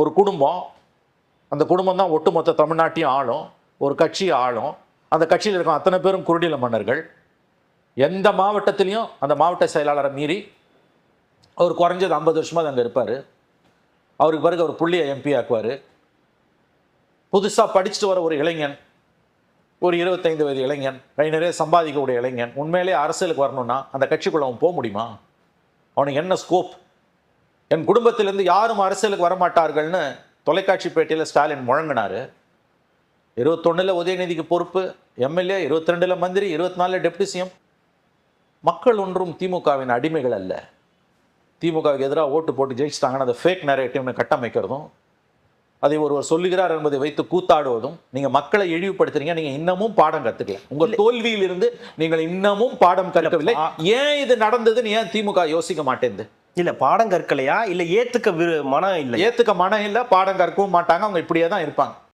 ஒரு குடும்பம், அந்த குடும்பம் தான் ஒட்டுமொத்த தமிழ்நாட்டையும் ஆளும், ஒரு கட்சி ஆளும். அந்த கட்சியில் இருக்கும் அத்தனை பேரும் குறுநில மன்னர்கள். எந்த மாவட்டத்திலையும் அந்த மாவட்ட செயலாளரை மீறி அவர் குறைஞ்சது 50 வருஷமா அங்கே இருப்பார். அவருக்கு பிறகு அவர் புள்ளியை எம்பி ஆக்குவார். புதுசாக படிச்சுட்டு வர ஒரு இளைஞன், ஒரு 25 வயது இளைஞன், கை நிறைய சம்பாதிக்கக்கூடிய இளைஞன் உண்மையிலே அரசியலுக்கு வரணும்னா அந்த கட்சிக்குள்ள அவன் போக முடியுமா? அவனுக்கு என்ன ஸ்கோப்? என் குடும்பத்திலிருந்து யாரும் அரசியலுக்கு வரமாட்டார்கள்னு தொலைக்காட்சி பேட்டியில் ஸ்டாலின் முழங்கினார். 21 உதயநிதிக்கு பொறுப்பு, எம்எல்ஏ 22 மந்திரி, 24 டெப்டி சிஎம். மக்கள் ஒன்றும் திமுகவின் அடிமைகள் அல்ல. திமுகவுக்கு எதிராக ஓட்டு போட்டு ஜெயிச்சிட்டாங்கன்னு அதை ஃபேக் நரேட்டிவ்னு கட்டமைக்கிறதும், அதை ஒருவர் சொல்லுகிறார் என்பதை வைத்து கூத்தாடுவதும், நீங்க மக்களை இழிவுபடுத்துறீங்க. நீங்க இன்னமும் பாடம் கத்துக்கல. உங்க தோல்வியில் இருந்து நீங்கள் இன்னமும் பாடம் கற்கவில்லை. ஏன் இது நடந்ததுன்னு ஏன் திமுக யோசிக்க மாட்டேங்குது? இல்ல பாடம் கற்கலையா, இல்ல ஏத்துக்க மனம் இல்லை? ஏத்துக்க மனம் இல்லை, பாடம் கற்கவும் மாட்டாங்க. அவங்க இப்படியே தான் இருப்பாங்க.